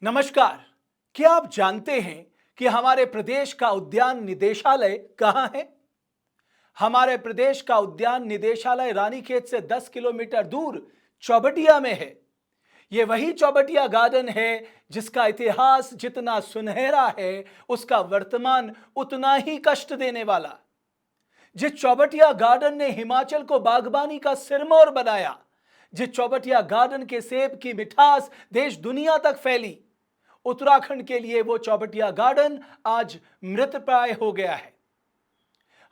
नमस्कार। क्या आप जानते हैं कि हमारे प्रदेश का उद्यान निदेशालय कहाँ है? हमारे प्रदेश का उद्यान निदेशालय रानीखेत से 10 किलोमीटर दूर चौबटिया में है। यह वही चौबटिया गार्डन है जिसका इतिहास जितना सुनहरा है, उसका वर्तमान उतना ही कष्ट देने वाला। जिस चौबटिया गार्डन ने हिमाचल को बागबानी का सिरमौर बनाया, जिस चौबटिया गार्डन के सेब की मिठास देश दुनिया तक फैली, उत्तराखंड के लिए वो चौबटिया गार्डन आज मृतप्राय हो गया है।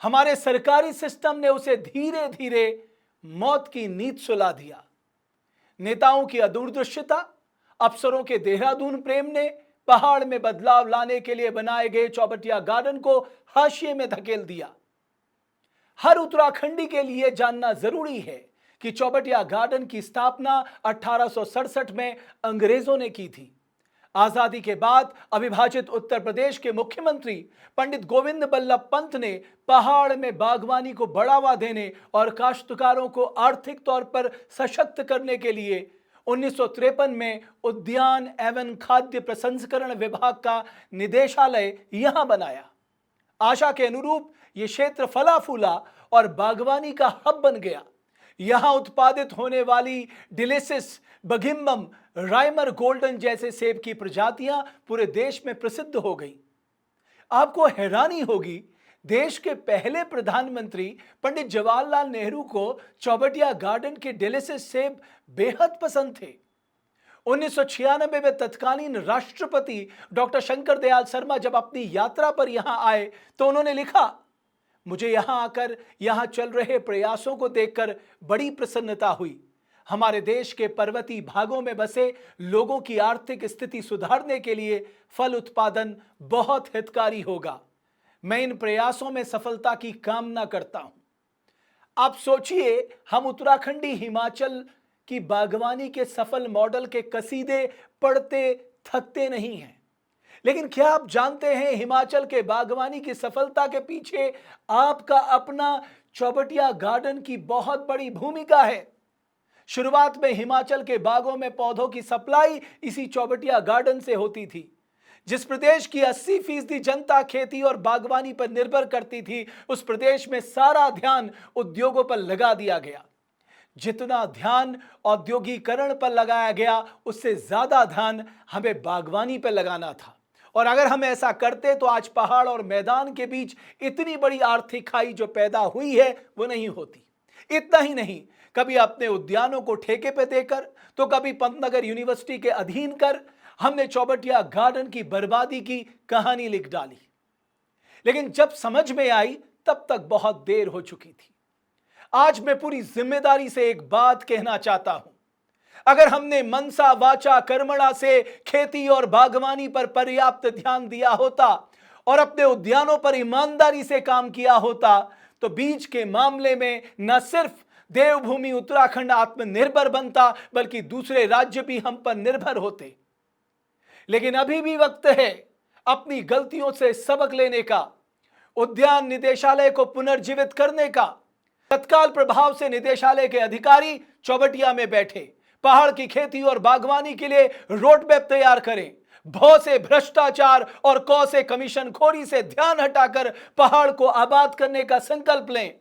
हमारे सरकारी सिस्टम ने उसे धीरे धीरे मौत की नींद सुला दिया। नेताओं की अदूरदृष्टिता, अफसरों के देहरादून प्रेम ने पहाड़ में बदलाव लाने के लिए बनाए गए चौबटिया गार्डन को हाशिए में धकेल दिया। हर उत्तराखंडी के लिए जानना जरूरी है कि चौबटिया गार्डन की स्थापना 1867 में अंग्रेजों ने की थी। आजादी के बाद अविभाजित उत्तर प्रदेश के मुख्यमंत्री पंडित गोविंद बल्लभ पंत ने पहाड़ में बागवानी को बढ़ावा देने और काश्तकारों को आर्थिक तौर पर सशक्त करने के लिए 1953 में उद्यान एवं खाद्य प्रसंस्करण विभाग का निदेशालय यहां बनाया। आशा के अनुरूप यह क्षेत्र फला फूला और बागवानी का हब बन गया। यहां उत्पादित होने वाली डिलिसिस, बघिम्बम, राइमर गोल्डन जैसे सेब की प्रजातियां पूरे देश में प्रसिद्ध हो गई। आपको हैरानी होगी, देश के पहले प्रधानमंत्री पंडित जवाहरलाल नेहरू को चौबटिया गार्डन के डिलिसिस सेब बेहद पसंद थे। 1996 में तत्कालीन राष्ट्रपति डॉक्टर शंकर दयाल शर्मा जब अपनी यात्रा पर यहां आए तो उन्होंने लिखा, मुझे यहां आकर यहां चल रहे प्रयासों को देखकर बड़ी प्रसन्नता हुई। हमारे देश के पर्वतीय भागों में बसे लोगों की आर्थिक स्थिति सुधारने के लिए फल उत्पादन बहुत हितकारी होगा। मैं इन प्रयासों में सफलता की कामना करता हूं। आप सोचिए, हम उत्तराखंडी हिमाचल की बागवानी के सफल मॉडल के कसीदे पढ़ते थकते नहीं हैं। लेकिन क्या आप जानते हैं, हिमाचल के बागवानी की सफलता के पीछे आपका अपना चौबटिया गार्डन की बहुत बड़ी भूमिका है। शुरुआत में हिमाचल के बागों में पौधों की सप्लाई इसी चौबटिया गार्डन से होती थी। जिस प्रदेश की 80% जनता खेती और बागवानी पर निर्भर करती थी, उस प्रदेश में सारा ध्यान उद्योगों पर लगा दिया गया। जितना ध्यान औद्योगिकरण पर लगाया गया, उससे ज्यादा ध्यान हमें बागवानी पर लगाना था। और अगर हम ऐसा करते तो आज पहाड़ और मैदान के बीच इतनी बड़ी आर्थिक खाई जो पैदा हुई है वो नहीं होती। इतना ही नहीं, कभी अपने उद्यानों को ठेके पे देकर तो कभी पंतनगर यूनिवर्सिटी के अधीन कर हमने चौबटिया गार्डन की बर्बादी की कहानी लिख डाली। लेकिन जब समझ में आई तब तक बहुत देर हो चुकी थी। आज मैं पूरी जिम्मेदारी से एक बात कहना चाहता हूं, अगर हमने मनसा वाचा कर्मणा से खेती और बागवानी पर पर्याप्त ध्यान दिया होता और अपने उद्यानों पर ईमानदारी से काम किया होता तो बीज के मामले में न सिर्फ देवभूमि उत्तराखंड आत्मनिर्भर बनता, बल्कि दूसरे राज्य भी हम पर निर्भर होते। लेकिन अभी भी वक्त है अपनी गलतियों से सबक लेने का, उद्यान निदेशालय को पुनर्जीवित करने का। तत्काल प्रभाव से निदेशालय के अधिकारी चौबटिया में बैठे पहाड़ की खेती और बागवानी के लिए रोड मैप तैयार करें। भौ से भ्रष्टाचार और कौ से कमीशन खोरी से ध्यान हटाकर पहाड़ को आबाद करने का संकल्प लें।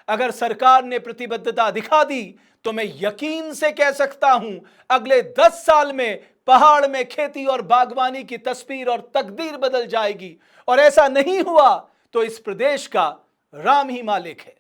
अगर सरकार ने प्रतिबद्धता दिखा दी तो मैं यकीन से कह सकता हूं, अगले 10 साल में पहाड़ में खेती और बागवानी की तस्वीर और तकदीर बदल जाएगी। और ऐसा नहीं हुआ तो इस प्रदेश का राम ही मालिक है।